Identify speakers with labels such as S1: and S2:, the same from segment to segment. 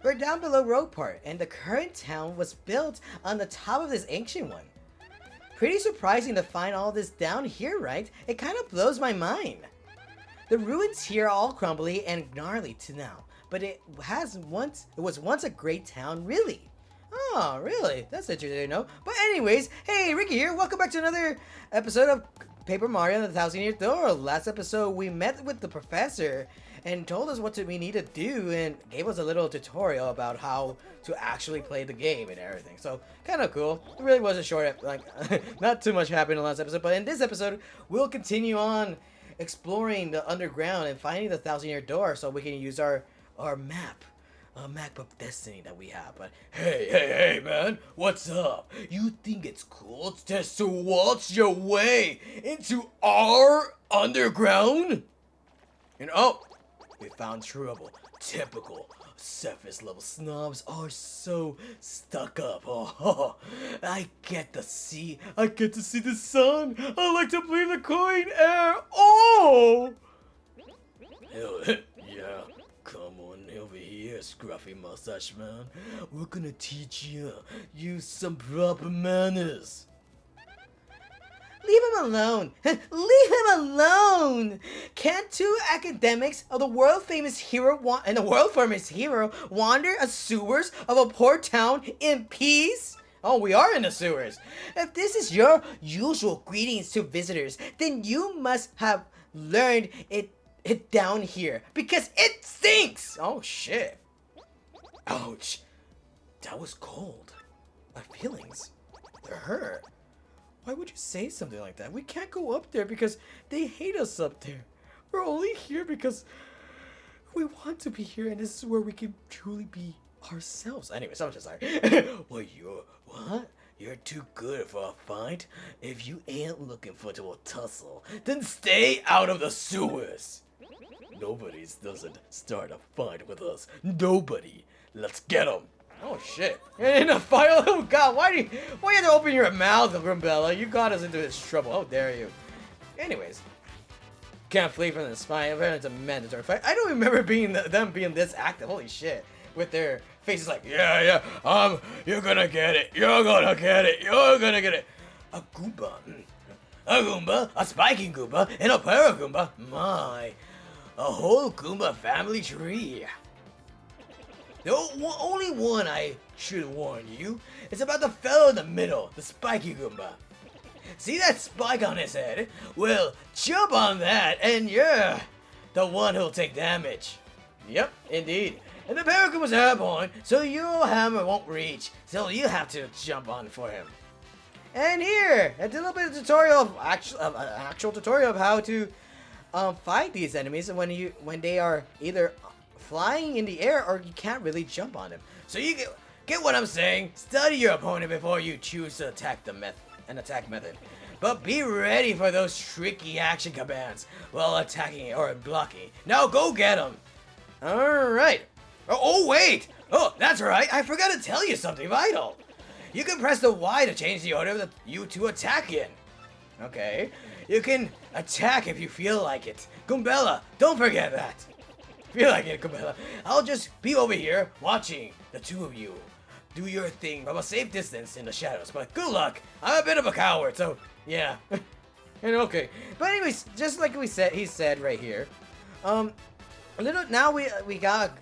S1: We're down below Rogueport, and the current town was built on the top of this ancient one. Pretty surprising to find all this down here, right? It kind of blows my mind. The ruins here are all crumbly and gnarly to now, but it was once a great town, really. Oh, really? That's interesting to know. But anyways, hey, Ricky here. Welcome back to another episode of Paper Mario and the Thousand Year Door. Last episode, we met with the professor and told us what we need to do and gave us a little tutorial about how to actually play the game and everything. So, kind of cool. It really was a short, not too much happened in the last episode, but in this episode, we'll continue on exploring the underground and finding the Thousand Year Door so we can use our map. A map of destiny that we have. But hey, man, what's up? You think it's cool just to waltz your way into our underground? And oh, we found trouble. Typical surface level snobs are so stuck up. Oh, I get to see the sun. I like to breathe the coin air. Oh, yeah. Come on over here, scruffy mustache man. We're gonna teach you some proper manners. Leave him alone! Leave him alone! Can't two academics of the world famous hero wander a sewers of a poor town in peace? Oh, we are in the sewers. If this is your usual greetings to visitors, then you must have learned it down here because it stinks. Oh shit. Ouch. That was cold. My feelings, they're hurt. Why would you say something like that? We can't go up there because they hate us up there. We're only here because we want to be here, and this is where we can truly be ourselves. Anyways, I'm just sorry. What? You're too good for a fight? If you ain't looking for to tussle, then stay out of the sewers. Nobody doesn't start a fight with us. Nobody. Let's get him. Oh shit. In a file? Oh god, why you have to open your mouth, Grumbella? You got us into this trouble. How dare you? Anyways. Can't flee from the spy. Apparently it's a mandatory fight. I don't remember them being this active. Holy shit. With their faces like, yeah, you're gonna get it. You're gonna get it. You're gonna get it. A Goomba. A Goomba, a spiking Goomba, and a Paragoomba. My. A whole Goomba family tree. The only one I should warn you is about the fellow in the middle, the spiky Goomba. See that spike on his head? Well, jump on that and you're the one who'll take damage. Yep, indeed. And the Paragoomba's airborne, so your hammer won't reach, so you have to jump on for him. And here, a little bit of tutorial of actual tutorial of how to fight these enemies when they are either flying in the air or you can't really jump on them. So you get what I'm saying. Study your opponent before you choose to attack attack method. But be ready for those tricky action commands while attacking or blocking. Now go get them. All right. Oh wait. Oh, that's right. I forgot to tell you something vital. You can press the Y to change the order of you to attack in. Okay. You can attack if you feel like it. Goombella, don't forget that. Feel like it, Goombella. I'll just be over here watching the two of you do your thing from a safe distance in the shadows. But good luck. I'm a bit of a coward, so yeah. And okay. But anyways, just like he said right here. Now we got.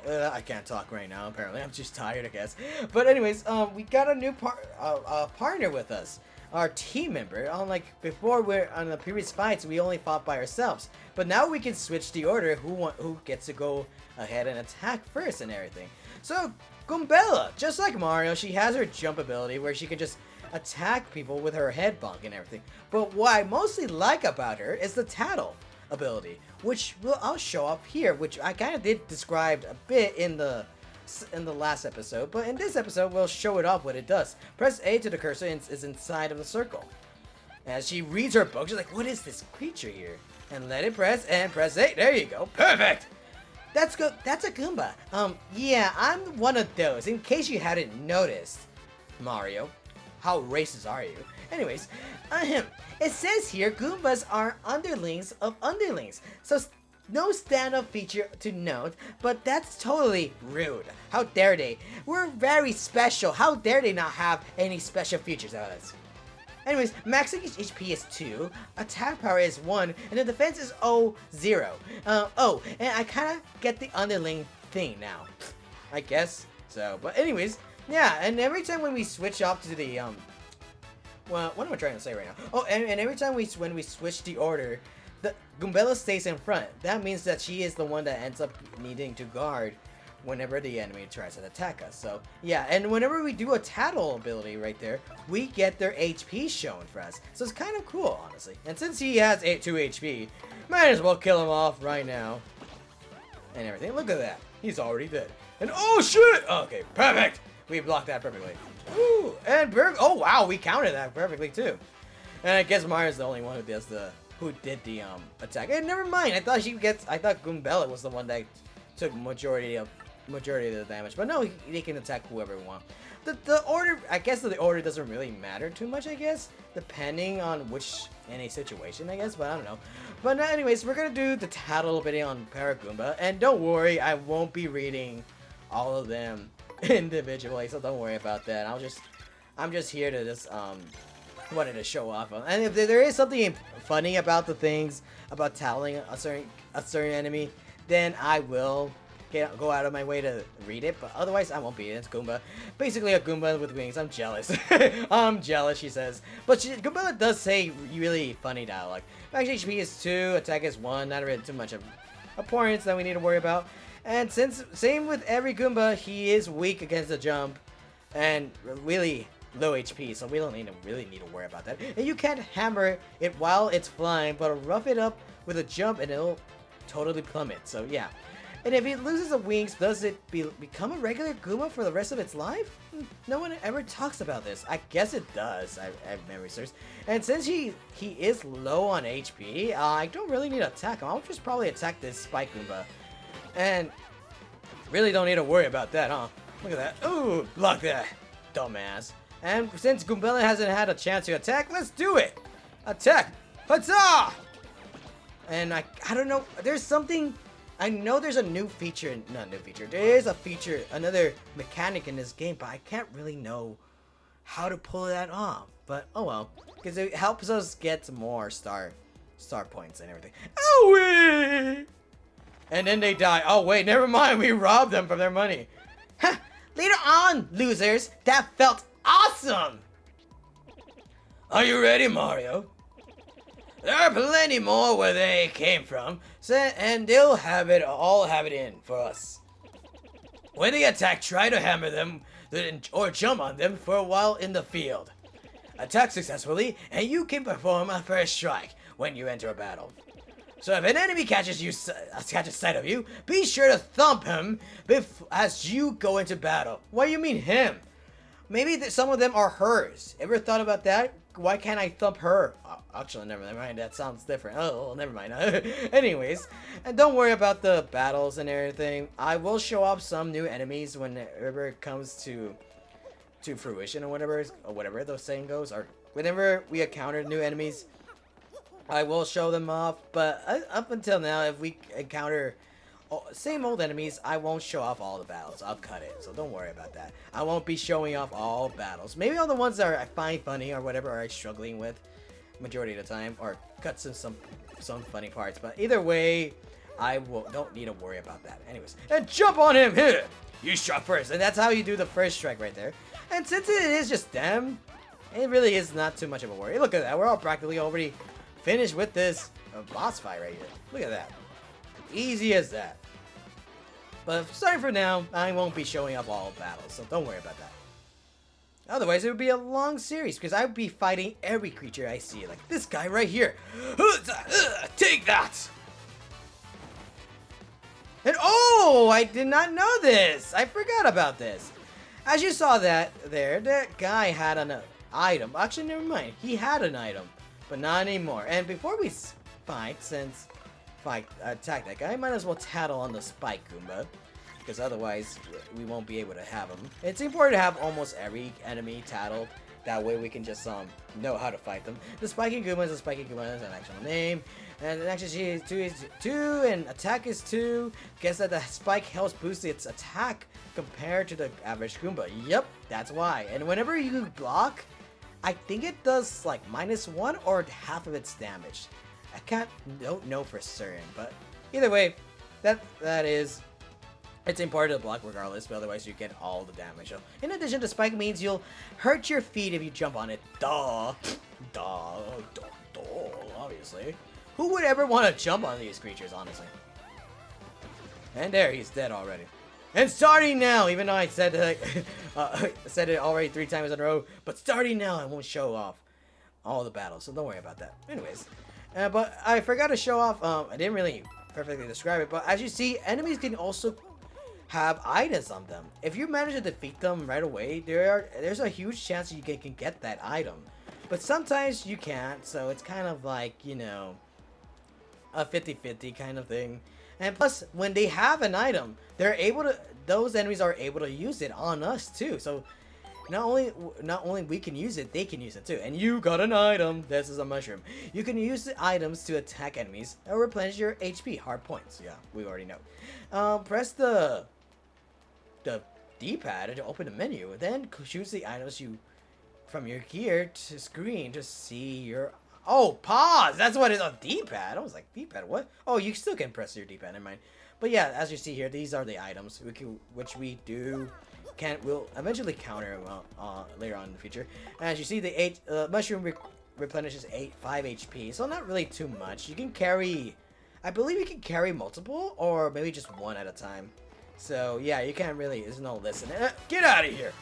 S1: I can't talk right now. Apparently, I'm just tired, I guess. But anyways, we got a new partner with us. Our team member. Unlike before, we're on the previous fights, we only fought by ourselves. But now we can switch the order who gets to go ahead and attack first and everything. So Goombella, just like Mario, she has her jump ability where she can just attack people with her head bonk and everything. But what I mostly like about her is the tattle ability, which I'll show up here, which I kind of did describe a bit in the last episode, but in this episode we'll show it off what it does. Press A to the cursor and is inside of the circle. As she reads her book, she's like, what is this creature here? And let it press and press A. There you go. Perfect! That's good. That's a Goomba. Yeah, I'm one of those. In case you hadn't noticed, Mario. How racist are you? Anyways, it says here Goombas are underlings of underlings. So no stand-up feature to note, but that's totally rude. How dare they? We're very special. How dare they not have any special features of us? Anyways, max HP is 2, attack power is 1, and the defense is 0. Oh, and I kind of get the underling thing now. I guess so. But anyways, yeah, and every time when we switch off to the, well, what am I trying to say right now? Oh, and every time when we switch the order, the Goombella stays in front. That means that she is the one that ends up needing to guard whenever the enemy tries to attack us. So, yeah, and whenever we do a tattle ability right there, we get their HP shown for us. So it's kind of cool, honestly. And since he has 2 HP, might as well kill him off right now. And everything. Look at that. He's already dead. And oh shit! Okay, perfect! We blocked that perfectly. Ooh, and oh wow, we counted that perfectly too. And I guess Mario's the only one who does who did the attack. And never mind. I thought Goombella was the one that took majority of the damage. But no, they can attack whoever we want. The order, I guess the order doesn't really matter too much, I guess, depending on any situation, I guess, but I don't know. But anyways, we're gonna do the tattle video on Paragoomba, and don't worry, I won't be reading all of them individually, so don't worry about that. I'm just here to just wanted to show off. And if there is something funny about the things about tattling a certain enemy, then I will go out of my way to read it, but otherwise I won't be. It's Goomba. Basically a Goomba with wings. I'm jealous. I'm jealous, she says. But Goombella does say really funny dialogue. Max HP is 2, attack is 1, not really too much of importance that we need to worry about. And since, same with every Goomba, he is weak against the jump, and really low HP, so we don't really need to worry about that. And you can't hammer it while it's flying, but rough it up with a jump and it'll totally plummet, so yeah. And if it loses the wings, does it become a regular Goomba for the rest of its life? No one ever talks about this. I guess it does, I have memory serves. And since he is low on HP, I don't really need to attack him. I'll just probably attack this Spike Goomba. And really don't need to worry about that, huh? Look at that. Ooh, block that. Dumbass. And since Goombella hasn't had a chance to attack, let's do it! Attack! Huzzah! And I don't know, there's something... I know there's a new feature, not new feature, there is a feature, another mechanic in this game, but I can't really know how to pull that off. But, oh well, because it helps us get more star points and everything. Owie! And then they die. Oh wait, never mind, we robbed them from their money. Ha! Later on, losers, that felt awesome! Are you ready, Mario? There are plenty more where they came from, and they'll all have it in for us. When they attack, try to hammer them or jump on them for a while in the field. Attack successfully, and you can perform a first strike when you enter a battle. So if an enemy catches sight of you, be sure to thump him as you go into battle. What do you mean him? Maybe some of them are hers. Ever thought about that? Why can't I thump her? Actually, never mind. That sounds different. Oh, never mind. Anyways, and don't worry about the battles and everything. I will show off some new enemies whenever it comes to fruition or whatever the saying goes. Or whenever we encounter new enemies, I will show them off. But up until now, if we encounter same old enemies, I won't show off all the battles. I'll cut it, so don't worry about that. I won't be showing off all battles. Maybe all the ones that I find funny or whatever are struggling with majority of the time, or cut some funny parts. But either way, I don't need to worry about that. Anyways, and jump on him! Here, you struck first, and that's how you do the first strike right there. And since it is just them, it really is not too much of a worry. Look at that, we're all practically already finished with this boss fight right here. Look at that, easy as that. But starting from now, I won't be showing up all battles, so don't worry about that. Otherwise, it would be a long series, because I would be fighting every creature I see, like this guy right here. Take that! And oh, I did not know this! I forgot about this. As you saw that guy had an item. Actually, never mind. He had an item, but not anymore. And before we attack that guy, I might as well tattle on the Spike Goomba, because otherwise we won't be able to have him. It's important to have almost every enemy tattled That way we can just know how to fight them. The Spiky Goomba is an actual name. And action G is 2, and attack is 2. Guess that the spike helps boost its attack compared to the average Goomba. Yep, that's why. And whenever you block, I think it does like -1 or half of its damage. I don't know for certain, but either way, it's important to block regardless, but otherwise you get all the damage. So, in addition, the spike means you'll hurt your feet if you jump on it. Duh, obviously. Who would ever want to jump on these creatures, honestly? And there, he's dead already. And starting now, even though I said said it already 3 times in a row, but starting now, I won't show off all the battles, so don't worry about that. Anyways, but I forgot to show off. I didn't really perfectly describe it, but as you see, enemies can also have items on them. If you manage to defeat them right away, there's a huge chance you can get that item. But sometimes you can't, so it's kind of like, you know, a 50-50 kind of thing. And plus, when they have an item, those enemies are able to use it on us too. So not only we can use it, they can use it too. And you got an item. This is a mushroom. You can use the items to attack enemies or replenish your HP, hard points. Yeah, we already know. Press the D-pad to open the menu. Then choose the items from your gear to screen to see your... Oh, pause! That's what it's on D-pad. I was like, D-pad, what? Oh, you still can press your D-pad, never mind. But yeah, as you see here, these are the items which we'll eventually counter later on in the future. And as you see, the mushroom replenishes 5 HP, so not really too much. You can carry... I believe you can carry multiple, or maybe just one at a time. So yeah, you can't really... There's no listen. Get out of here!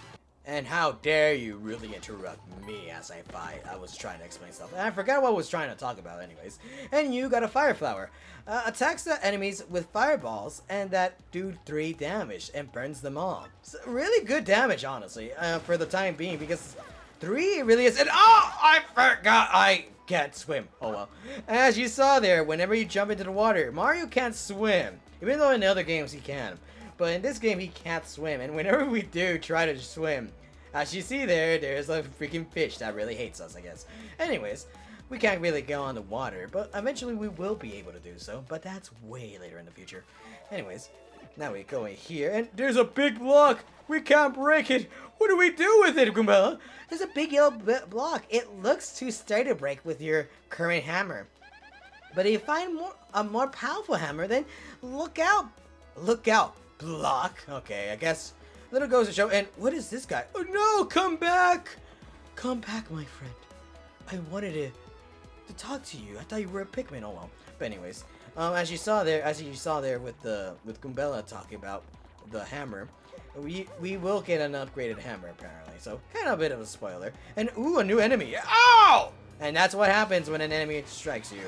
S1: And how dare you really interrupt me as I fight? I was trying to explain stuff. And I forgot what I was trying to talk about anyways. And you got a fire flower. Attacks the enemies with fireballs and that do 3 damage and burns them all. So really good damage, honestly, for the time being, because 3 really is... And oh, I forgot I can't swim. Oh well. As you saw there, whenever you jump into the water, Mario can't swim. Even though in the other games he can. But in this game, he can't swim. And whenever we do try to swim, as you see there's a freaking fish that really hates us, I guess. Anyways, we can't really go on the water, but eventually we will be able to do so. But that's way later in the future. Anyways, now we go in here, and there's a big block. We can't break it. What do we do with it, Goombella? There's a big yellow block. It looks too sturdy to break with your current hammer. But if you find a more powerful hammer, then look out. Look out. Block. Okay, I guess little goes to show. And what is this guy? Oh no, come back! Come back, my friend. I wanted to talk to you. I thought you were a Pikmin. Oh well. But anyways, as you saw there with Goombella talking about the hammer, we will get an upgraded hammer apparently. So kind of a bit of a spoiler. And ooh, a new enemy. Ow! And that's what happens when an enemy strikes you.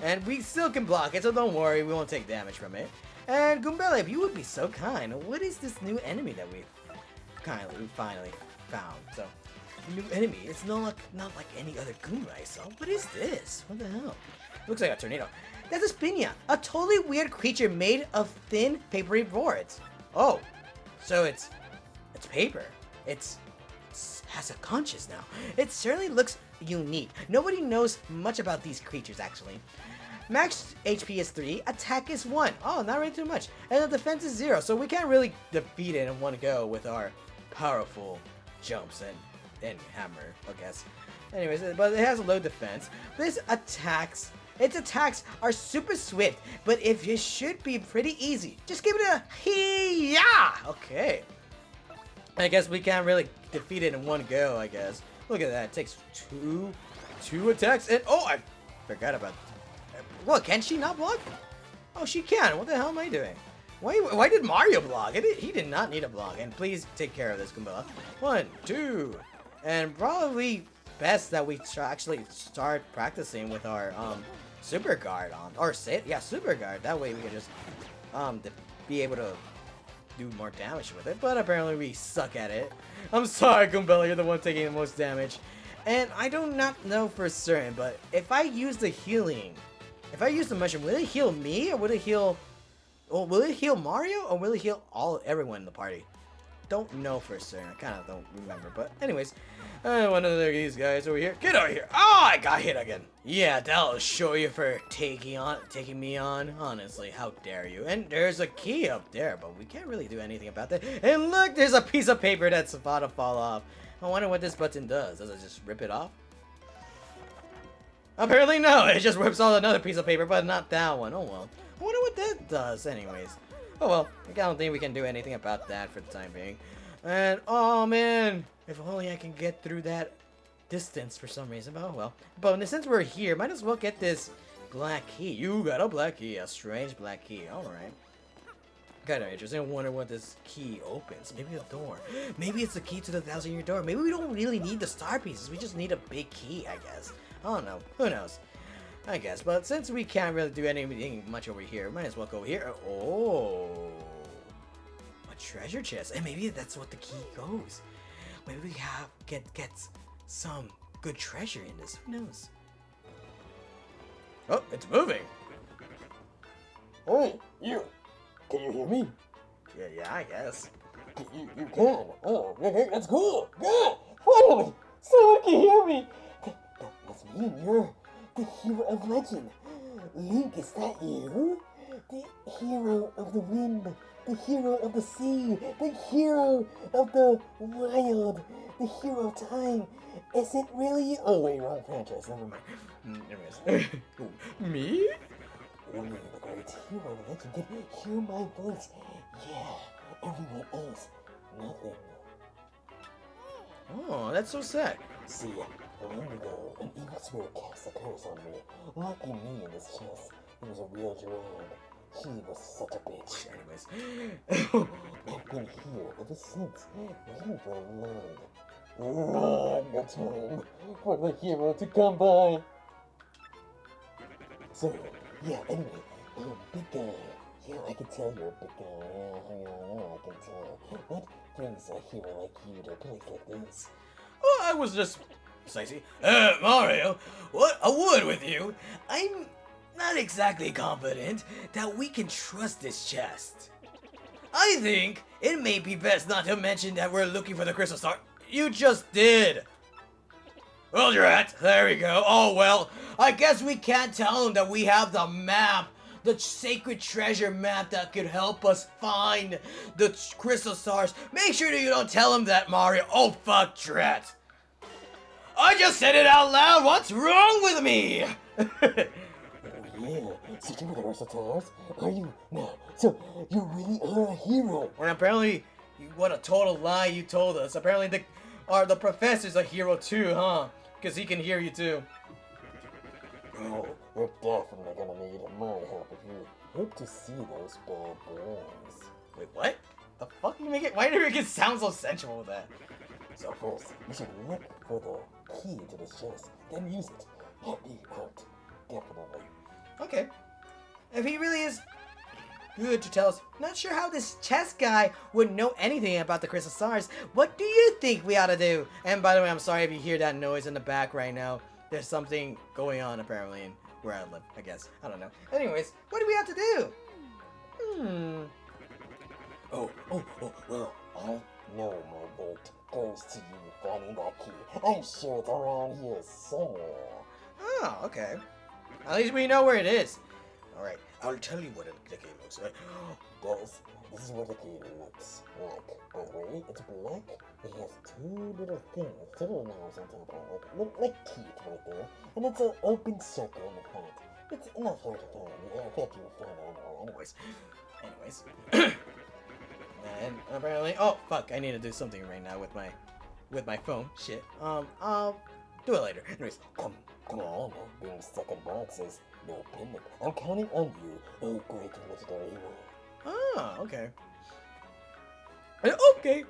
S1: And we still can block it, so don't worry, we won't take damage from it. And Goombella, if you would be so kind, what is this new enemy that we finally found? So, new enemy. It's not like any other Goomba I saw. What is this? What the hell? Looks like a tornado. That's a Spinia, a totally weird creature made of thin, papery boards. Oh, so it's paper. It has a conscience now. It certainly looks unique. Nobody knows much about these creatures actually. Max HP is 3, attack is 1. Oh, not really too much. And the defense is 0, so we can't really defeat it in one go with our powerful jumps and hammer, I guess. Anyways, but it has a low defense. Its attacks are super swift, but it should be pretty easy. Just give it a hee-yah! Okay. I guess we can't really defeat it in one go, I guess. Look at that, it takes two attacks, and oh, I forgot about that. What, can she not block? Oh, she can. What the hell am I doing? Why did Mario block? He did not need a block. And please take care of this, Goombella. 1, 2. And probably best that we actually start practicing with our Super Guard on. Or Super Guard. That way we can just be able to do more damage with it. But apparently we suck at it. I'm sorry, Goombella. You're the one taking the most damage. And I do not know for certain, but if I use the healing... If I use the mushroom, will it heal me, or will it heal Mario, or will it heal everyone in the party? don't know for certain. I kind of don't remember. But anyways, one of these guys over here. Get over here. Oh, I got hit again. Yeah, that'll show you for taking me on. Honestly, how dare you? And there's a key up there, but we can't really do anything about that. And look, there's a piece of paper that's about to fall off. I wonder what this button does. Does it just rip it off? Apparently no, it just rips off another piece of paper, but not that one. Oh well. I wonder what that does anyways. Oh well, I don't think we can do anything about that for the time being. And oh man, if only I can get through that distance for some reason. Oh well. But since we're here, might as well get this black key. You got a black key, a strange black key. Alright. Kinda interesting. I wonder what this key opens. Maybe a door. Maybe it's the key to the 1,000-year door. Maybe we don't really need the star pieces. We just need a big key, I guess. I don't know. Who knows? I guess. But since we can't really do anything much over here, might as well go here. Oh. A treasure chest. And maybe that's what the key goes. Maybe we get some good treasure in this. Who knows? Oh, it's moving.
S2: Hey, you. Can you hear me?
S1: Yeah, I guess.
S2: You can. Oh, that's cool. Good. Finally, someone can hear me. That's me. You're the hero of legend. Link, is that you? The hero of the wind, the hero of the sea, the hero of the wild, the hero of time. Is it really you? Oh wait, wrong franchise. Never mind.
S1: Anyways. Me?
S2: Only the great hero of legend can hear my voice. Yeah, everyone else, nothing.
S1: Oh, that's so sad.
S2: See, a long ago, an evil spirit cast a curse on me, locking me in this chest. It was a real drown. He was such a bitch.
S1: Anyways.
S2: I've been here ever since, waiting for a long time for the hero to come by. So, yeah, anyway, big guy. Yeah, I can tell you're a big guy. Yeah, I can tell. What brings a hero like you to a place like this?
S1: Oh, I was just... Stacy. Mario, what? A word with you. I'm not exactly confident that we can trust this chest. I think it may be best not to mention that we're looking for the crystal star. You just did. Well, Drat, there we go. Oh, well, I guess we can't tell him that we have the map. The sacred treasure map that could help us find the crystal stars. Make sure that you don't tell him that, Mario. Oh, fuck, Drat. I just said it out loud. What's wrong with me?
S2: Oh, yeah. Searching for the crystal stars? Are you? No. So, you really are a hero.
S1: And apparently, what a total lie you told us. Apparently, the professor's a hero too, huh? Because he can hear you too.
S2: Oh, we're definitely gonna need my help if you hope to see those bad boys.
S1: Wait, what? The fuck you make it? Why do you make it sound so sensual with that?
S2: So first, you should look for the key to this chest, then use it. Help me out. Definitely.
S1: Okay. If he really is good to tell us, not sure how this chess guy would know anything about the crystal stars. What do you think we ought to do? And by the way, I'm sorry if you hear that noise in the back right now. There's something going on apparently in where I live, I guess. I don't know. Anyways, what do we have to do?
S2: Oh, well, I know my vote goes to you finding that key. I'm sure it's around here somewhere.
S1: Oh, okay. At least we know where it is. Alright, I'll tell you what the key looks like.
S2: Guys, this is what the key looks like. By the way, it's black. It has two little things, little knobs on top of it, look like teeth right there. And it's an open circle in the front. It's not hard to find. I bet you will find it anyway.
S1: Anyways. And apparently, oh fuck, I need to do something right now with my phone. Shit. I'll do it later. Anyways,
S2: Come on, being stuck in boxes, no panic. I'm counting on you, oh great legendary hero.
S1: oh, okay. Okay.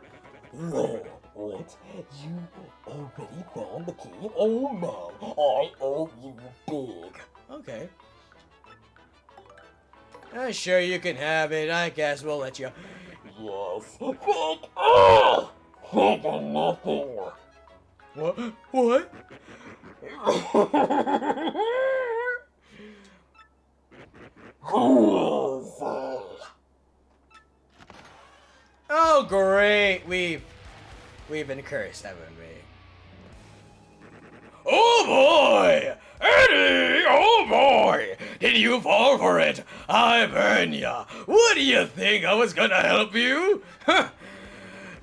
S2: What? You already found the key? Oh man, I owe you big.
S1: Okay. Sure you can have it. I guess we'll let you.
S2: Yes. Thank oh! Thank nothing.
S1: What? What? Oh, great. We've been cursed, haven't we? Oh boy! Eddie! Oh boy! Did you fall for it? I burn ya! What do you think I was gonna help you?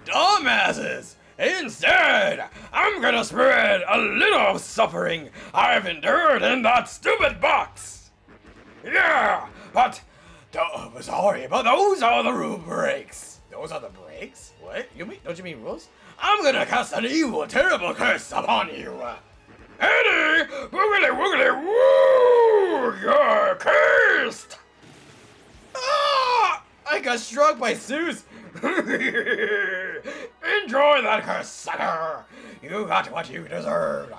S1: Dumbasses! Instead, I'm gonna spread a little suffering I've endured in that stupid box! Yeah, but sorry, but those are the rule breaks. Those are the breaks? What? Don't you mean rules? I'm gonna cast an evil, terrible curse upon you. Eddie, boogly woogly woo! You're cursed! Ah! I got struck by Zeus. Enjoy that curse, sucker. You got what you deserved.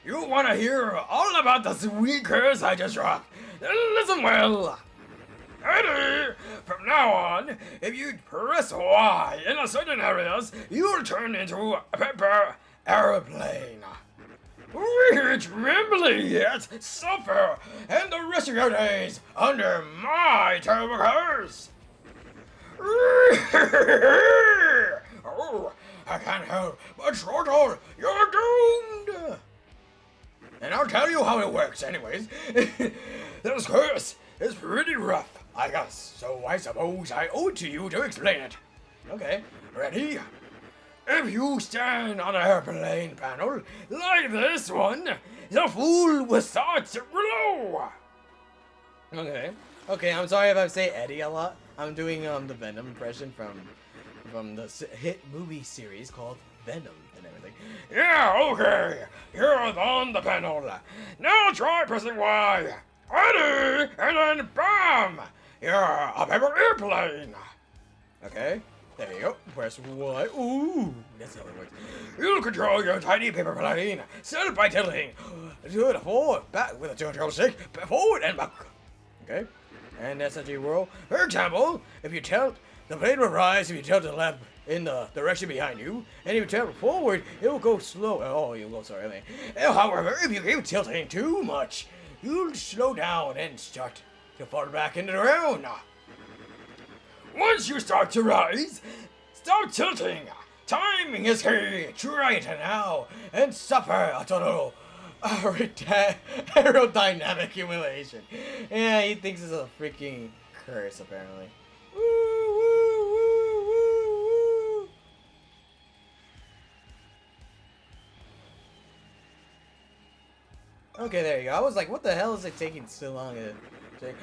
S1: You want to hear all about the sweet curse I just dropped? Then listen well. Eddie, from now on, if you press Y in certain areas, you'll turn into a paper airplane. We trembling yet suffer, and the rest of your days under my terrible curse. Oh, I can't help but Trottle, you're doomed. And I'll tell you how it works anyways. This curse is pretty rough, I guess, so I suppose I owe it to you to explain it. Okay, ready? If you stand on an airplane panel, like this one, the fool will start to glow. Okay, I'm sorry if I say Eddie a lot. I'm doing the Venom impression from the hit movie series called Venom and everything. Yeah, okay. You're on the panel. Now try pressing Y. Ready, and then BAM! You're a paper airplane. Okay, there you go. Press Y. Ooh, that's how it works. You'll control your tiny paper plane set by tilting to the forward, back with a control stick, forward and back. Okay, and that's how you roll. For example, if you tilt, the plane will rise if you tilt to the left in the direction behind you, and if you tilt forward, it will go slow. Oh, you'll go sorry. I mean. However, if you keep tilting too much, you'll slow down and start to fall back into the ground. Once you start to rise, stop tilting. Timing is key. Try it now and suffer a total aerodynamic humiliation. Yeah, he thinks it's a freaking curse, apparently. Woo, woo, woo, woo, woo. Okay, there you go. I was like, what the hell is it taking so long to say?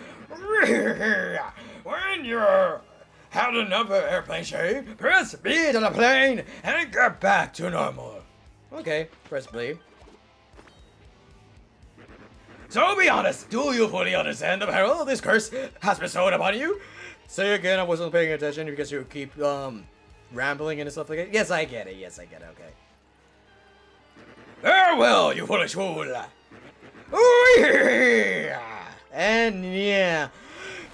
S1: When you're had enough of airplane shape, press B to the plane and get back to normal. Okay, press B. So be honest, do you fully understand the peril this curse has bestowed upon you? Say again, I wasn't paying attention because you keep rambling and stuff like that. Yes, I get it. Okay. Farewell, you foolish fool. Ooh, yeah. And yeah,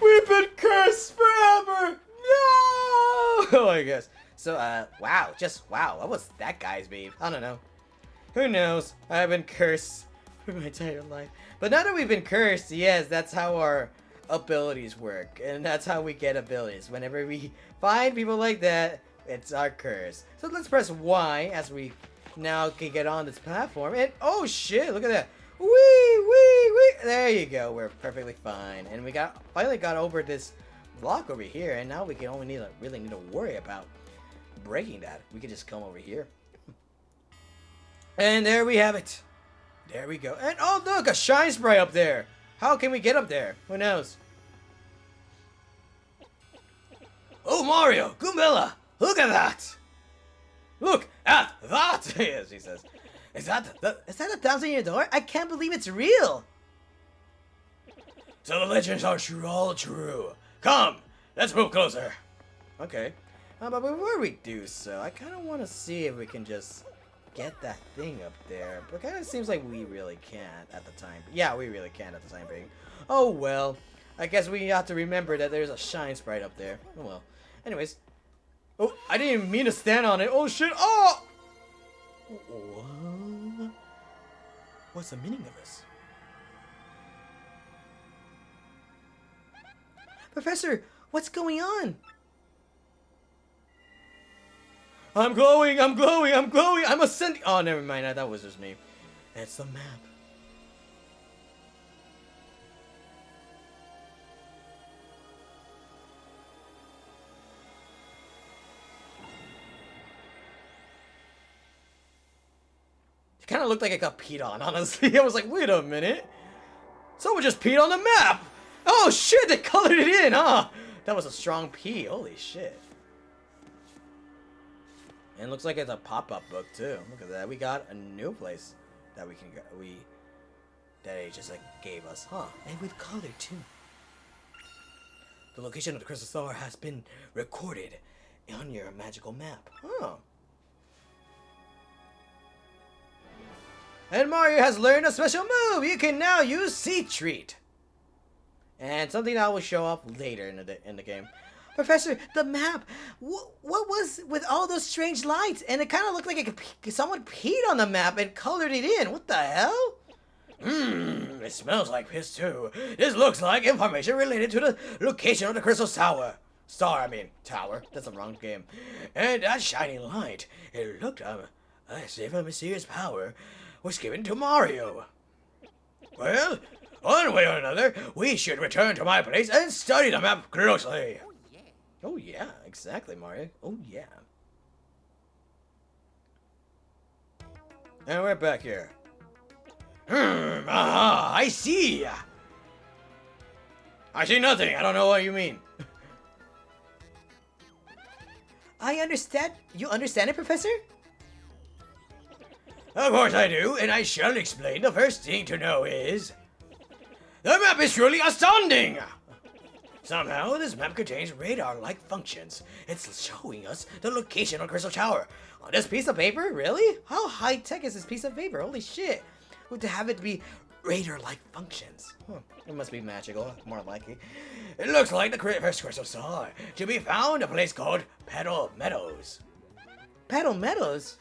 S1: we've been cursed forever. No, I guess. So wow, what was that guy's beef? I don't know. Who knows? I've been cursed for my entire life. But now that we've been cursed, yes, that's how our abilities work. And that's how we get abilities. Whenever we find people like that, it's our curse. So let's press Y as we now can get on this platform. And oh shit, look at that. Wee! There you go. We're perfectly fine. And we finally got over this block over here. And now we can only really need to worry about breaking that. We can just come over here. And there we have it. There we go. And oh look, a shine spray up there. How can we get up there? Who knows? Oh Mario, Goombella, look at that. Look at that. Yes, he says. Is that a 1,000-year door? I can't believe it's real. So the legends are all true. Come, let's move closer. Okay. But before we do so, I kind of want to see if we can just get that thing up there. But it kind of seems like we really can't at the time. Yeah, we really can't at the time being. Oh well. I guess we have to remember that there's a shine sprite up there. Oh well. Anyways. Oh, I didn't even mean to stand on it. Oh shit. Oh! What? What's the meaning of this? Professor, what's going on? I'm glowing, I'm glowing, I'm glowing, I'm ascending. Oh, never mind, that was just me. It's the map. It kind of looked like it got peed on, honestly. I was like, wait a minute. Someone just peed on the map. Oh shit, they colored it in, huh? That was a strong pee, holy shit. And it looks like it's a pop-up book too. Look at that. We got a new place that we can go. That they just like gave us, huh? And with color too. The location of the crystal star has been recorded on your magical map, huh? And Mario has learned a special move. You can now use Seed Treat. And something that will show up later in the game. Professor, the map. What was with all those strange lights? And it kind of looked like someone peed on the map and colored it in. What the hell? It smells like piss too. This looks like information related to the location of the crystal tower. Tower. That's the wrong game. And that shining light. It looked as if a mysterious power was given to Mario. Well, one way or another, we should return to my place and study the map closely. Oh yeah, exactly, Mario. Oh yeah. And we're back here. I see. I see nothing. I don't know what you mean. I understand. You understand it, Professor? Of course I do, and I shall explain. The first thing to know is... the map is truly astounding! Somehow, this map contains radar-like functions. It's showing us the location of Crystal Tower. On this piece of paper? Really? How high-tech is this piece of paper? Holy shit. To have it be radar-like functions. It must be magical, more likely. It looks like the first crystal star to be found in a place called Petal Meadows. Petal Meadows?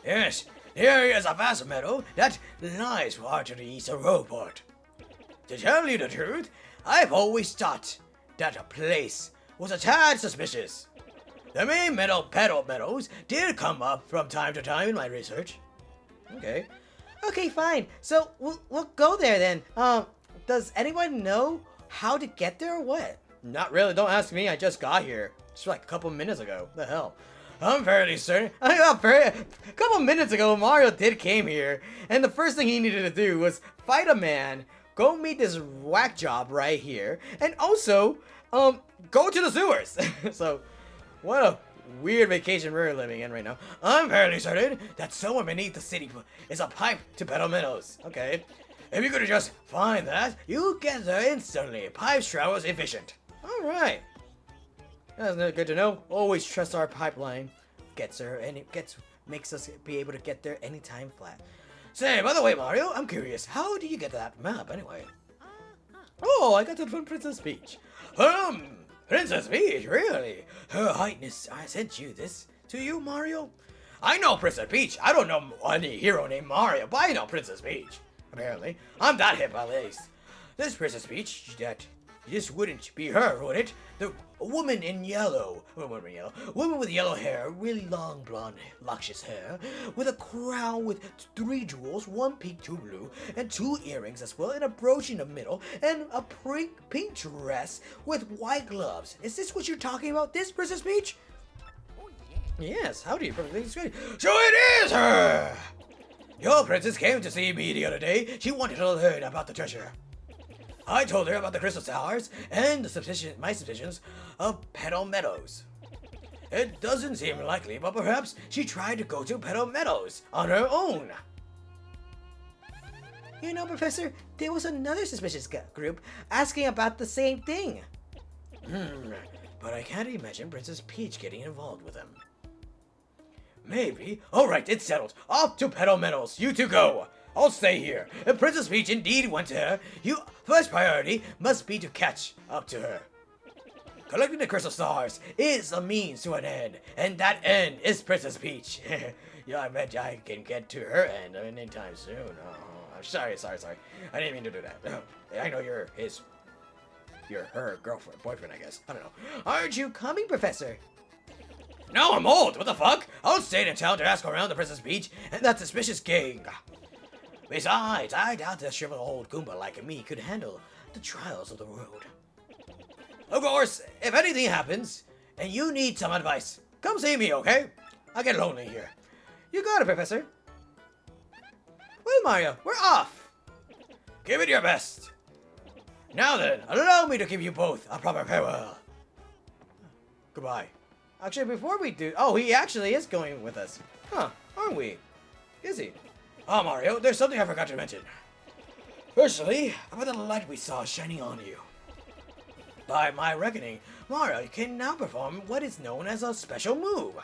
S1: Yes, there is a vast meadow that lies far to the east of Rogueport. To tell you the truth, I've always thought that a place was a tad suspicious. The main Petal Meadows did come up from time to time in my research. Okay. Okay, fine. So we'll go there then. Does anyone know how to get there or what? Not really. Don't ask me. I just got here. Just like a couple minutes ago. The hell. I'm fairly certain. A couple minutes ago, Mario came here, and the first thing he needed to do was fight a man, go meet this whack job right here, and also, go to the sewers. So, what a weird vacation we're living in right now. I'm fairly certain that somewhere beneath the city is a pipe to Petal Meadows. Okay. If you could just find that, you get there instantly. Pipes travels efficient. Alright. That's good to know. Always trust our pipeline. Gets there and makes us be able to get there anytime flat. Say, by the way, Mario, I'm curious. How do you get that map anyway? Oh, I got it from Princess Peach. Princess Peach, really? Her Highness, I sent this to you, Mario? I know Princess Peach. I don't know any hero named Mario, but I know Princess Peach. Apparently. I'm that hip, at least. This Princess Peach, this wouldn't be her, would it? The woman in yellow. Woman with yellow hair, really long blonde, luscious hair, with a crown with 3 jewels, 1 pink, 2 blue, and 2 earrings as well, and a brooch in the middle, and a pink dress with white gloves. Is this what you're talking about? This Princess Peach? Oh, yeah. Yes, how do you perfectly describe? So it is her! Your princess came to see me the other day. She wanted to learn about the treasure. I told her about the crystal towers and my suspicions of Petal Meadows. It doesn't seem likely, but perhaps she tried to go to Petal Meadows on her own. You know, Professor, there was another suspicious group asking about the same thing. But I can't imagine Princess Peach getting involved with them. Maybe. Alright, it's settled. Off to Petal Meadows. You two go. I'll stay here. If Princess Peach indeed went to her, your first priority must be to catch up to her. Collecting the crystal stars is a means to an end, and that end is Princess Peach. Yeah, I bet I can get to her end anytime soon. Oh, I'm sorry. I didn't mean to do that. I know you're her girlfriend, boyfriend, I guess. I don't know. Aren't you coming, Professor? No, I'm old. What the fuck? I'll stay in town to ask around the Princess Peach and that suspicious gang. Besides, I doubt that shriveled old Goomba like me could handle the trials of the road. Of course, if anything happens and you need some advice, come see me, okay? I get lonely here. You got it, Professor. Well, Mario, we're off. Give it your best. Now then, allow me to give you both a proper farewell. Goodbye. Actually, before we do... Oh, he actually is going with us. Huh, aren't we? Is he? Oh, Mario, there's something I forgot to mention. Firstly, about the light we saw shining on you. By my reckoning, Mario can now perform what is known as a special move.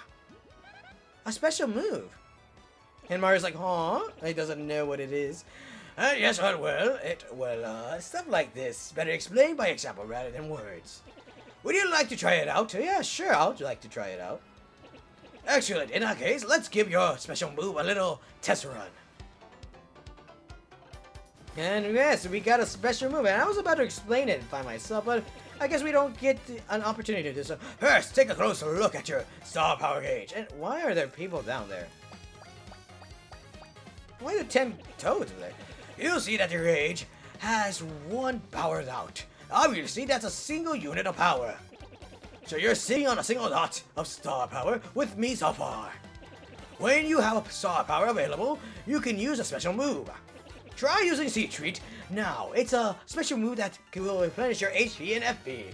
S1: A special move? And Mario's like, huh? He doesn't know what it is. Yes, stuff like this. Better explained by example rather than words. Would you like to try it out? Yeah, sure, I'll like to try it out. Excellent. In that case, let's give your special move a little test run. And yes, we got a special move. And I was about to explain it by myself, but I guess we don't get an opportunity to do so. First, take a closer look at your star power gauge. And why are there people down there? Why are there 10 toads there? You'll see that your gauge has one powered out. Obviously, that's a single unit of power. So you're sitting on a single dot of star power with me so far. When you have a star power available, you can use a special move. Try using Sea Treat. Now, it's a special move that will replenish your HP and FP.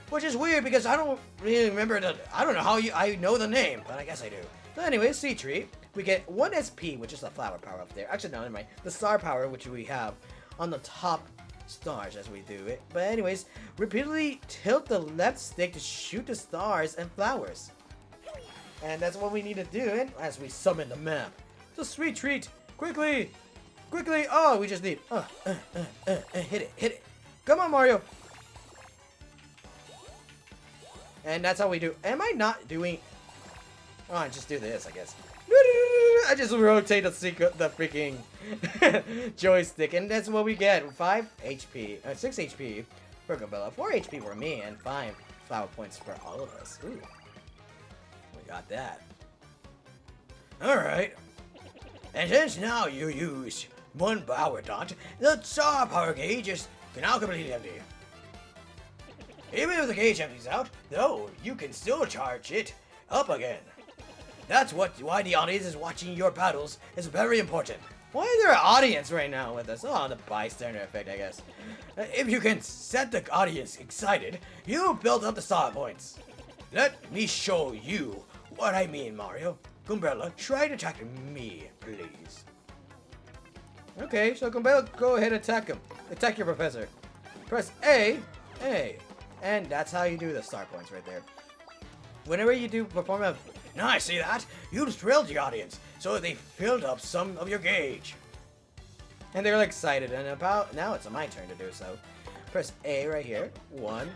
S1: Which is weird because I don't really remember I don't know how I know the name, but I guess I do. So anyway, Sea Treat. We get 1 SP, which is the flower power up there. Actually, no, never mind. The star power, which we have on the top stars as we do it. But anyways, repeatedly tilt the left stick to shoot the stars and flowers. And that's what we need to do and as we summon the map. So Sweet Treat, quickly, quickly. Oh, we just need, hit it. Come on, Mario. And that's how we do. Am I not doing, oh, I just do this, I guess. I just rotate the freaking joystick, and that's what we get. 5 HP, 6 HP for Gabella, 4 HP for me, and 5 flower points for all of us. Ooh, we got that. Alright. And since now you use 1 power dot, the star power gauge is now completely empty. Even if the gauge empties out, though, you can still charge it up again. That's why the audience is watching your battles is very important. Why is there an audience right now with us? Oh, the bystander effect, I guess. If you can set the audience excited, you build up the star points. Let me show you what I mean, Mario. Goombella, try to attack me, please. Okay, so Goombella, go ahead and attack him. Attack your professor. Press A, and that's how you do the star points right there. Whenever you do perform a... Now I see that. You thrilled the audience, so they filled up some of your gauge. And they're excited, and about... Now it's my turn to do so. Press A right here. 1.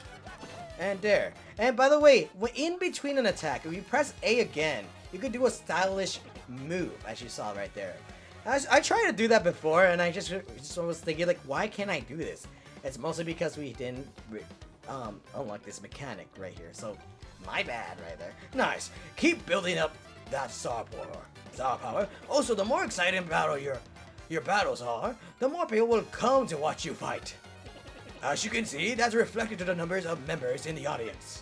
S1: And there. And by the way, in between an attack, if you press A again, you can do a stylish move, as you saw right there. I tried to do that before, and I just was thinking, like, why can't I do this? It's mostly because we didn't unlock this mechanic right here, so... My bad right there. Nice. Keep building up that star power. Also, the more exciting battle your battles are, the more people will come to watch you fight. As you can see, that's reflected to the numbers of members in the audience.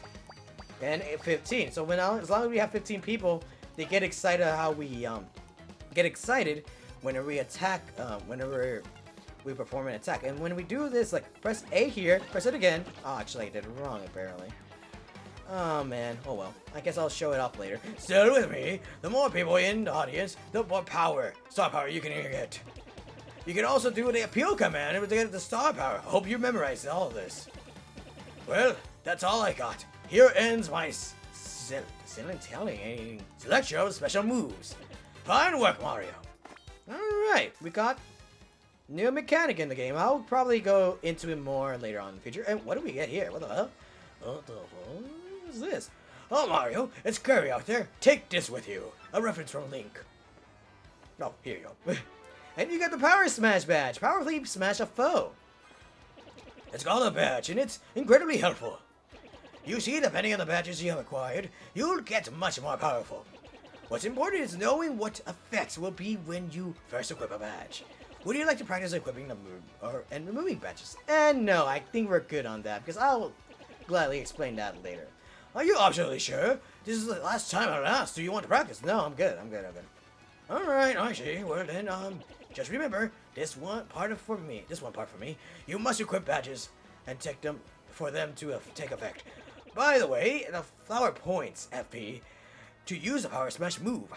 S1: And 15. So as long as we have 15 people, they get excited how we get excited whenever we attack, whenever we perform an attack. And when we do this, like press A here, press it again. Oh, actually I did it wrong apparently. Oh man, oh well. I guess I'll show it off later. Still with me, the more people in the audience, the more star power you can get. You can also do the appeal command to get the star power. Hope you memorized all of this. Well, that's all I got. Here ends my selection of special moves. Fine work, Mario. Alright, we got new mechanic in the game. I'll probably go into it more later on in the future. And what do we get here? What the hell? What the hell? What is this? Oh, Mario, it's scary out there. Take this with you. A reference from Link. Oh, here you go. And you got the Power Smash badge. Powerfully smash a foe. It's called a badge, and it's incredibly helpful. You see, depending on the badges you have acquired, you'll get much more powerful. What's important is knowing what effects will be when you first equip a badge. Would you like to practice equipping the move and removing badges? And no, I think we're good on that because I'll gladly explain that later. Are you absolutely sure? This is the last time I asked. Do you want to practice? No, I'm good. I'm good. All right, I see. Well then, just remember this one part for me. You must equip badges and take them for them to take effect. By the way, the flower points FP to use a power smash move.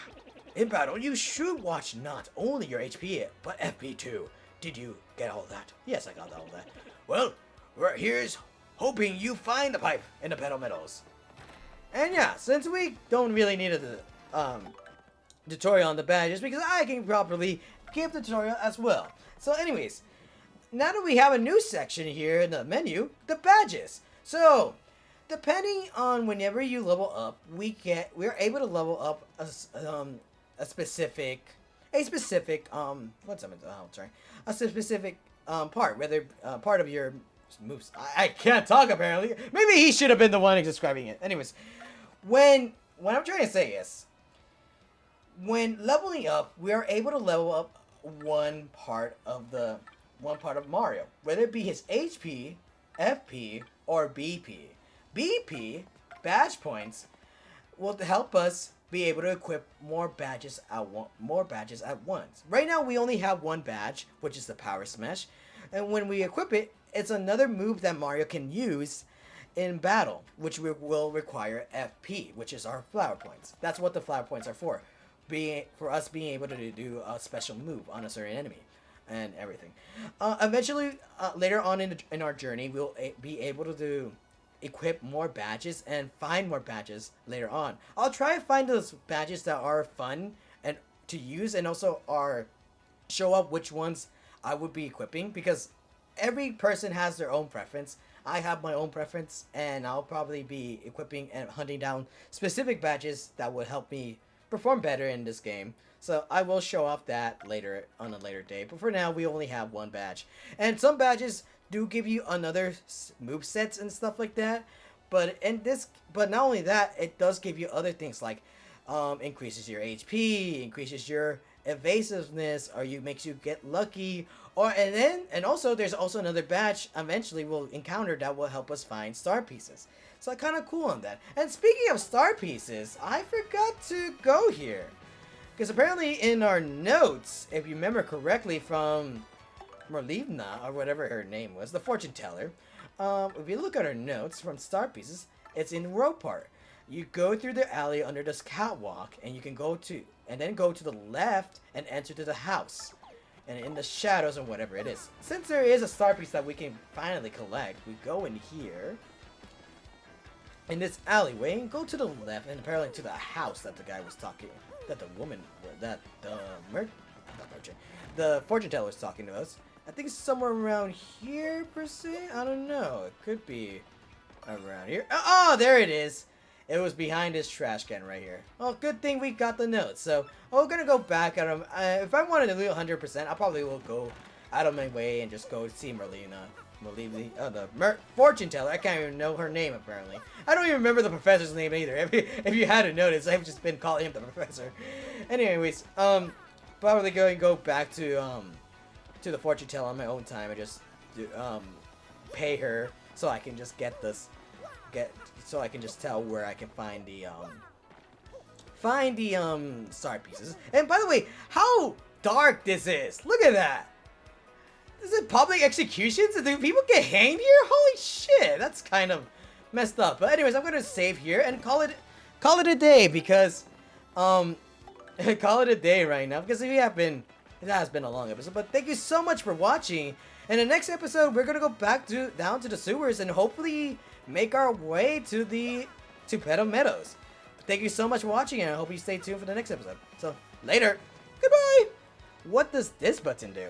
S1: In battle, you should watch not only your HP but FP too. Did you get all that? Yes, I got all that. Well, here's hoping you find the pipe in the pedal metals. And yeah, since we don't really need a tutorial on the badges, because I can properly give the tutorial as well. So anyways, now that we have a new section here in the menu, the badges. So, depending on whenever you level up, we're able to level up a specific part, whether part of your moves. I can't talk apparently. Maybe he should have been the one describing it. Anyways, what I'm trying to say is, when leveling up, we are able to level up one part of Mario, whether it be his HP, FP, or BP. BP, badge points, will help us be able to equip more badges at once. Right now, we only have one badge, which is the Power Smash, and when we equip it, it's another move that Mario can use in battle, which will require FP, which is our flower points. That's what the flower points are for. For us being able to do a special move on a certain enemy and everything. Eventually, later on in our journey, we'll be able to equip more badges and find more badges later on. I'll try to find those badges that are fun and to use, and also show up which ones I would be equipping, because every person has their own preference. I have my own preference, and I'll probably be equipping and hunting down specific badges that would help me perform better in this game. So I will show off that later on a later day. But for now, we only have one badge. And some badges do give you another move sets and stuff like that. But not only that, it does give you other things like increases your HP, increases your evasiveness, or makes you get lucky. And also there's also another badge eventually we'll encounter that will help us find star pieces. So kind of cool on that. And speaking of star pieces, I forgot to go here. Because apparently in our notes, if you remember correctly from Merlina, or whatever her name was, the fortune teller, if you look at her notes from star pieces, it's in Rogueport. You go through the alley under this catwalk, and you can go to the left and enter to the house. And in the shadows or whatever it is. Since there is a star piece that we can finally collect, we go in here, in this alleyway, and go to the left, and apparently to the house that the guy was talking, the fortune teller was talking to us. I think it's somewhere around here, per se. I don't know. It could be around here. Oh, there it is. It was behind this trash can right here. Well, good thing we got the notes. So, we're gonna go back at him. If I wanted to do 100%, I probably will go out of my way and just go see Merlina. The fortune teller. I can't even know her name, apparently. I don't even remember the professor's name either. If you hadn't noticed, I've just been calling him the professor. Anyways, probably go back to the fortune teller on my own time and just pay her so I can just so I can just tell where I can find the star pieces. And by the way, how dark this is! Look at that. Is it public executions? Do people get hanged here? Holy shit, that's kind of messed up. But anyways, I'm gonna save here and call it a day, because call it a day right now, because it has been a long episode. But thank you so much for watching. In the next episode, we're gonna go back down to the sewers and hopefully make our way to Petal Meadows. Thank you so much for watching, and I hope you stay tuned for the next episode. So later, goodbye. What does this button do?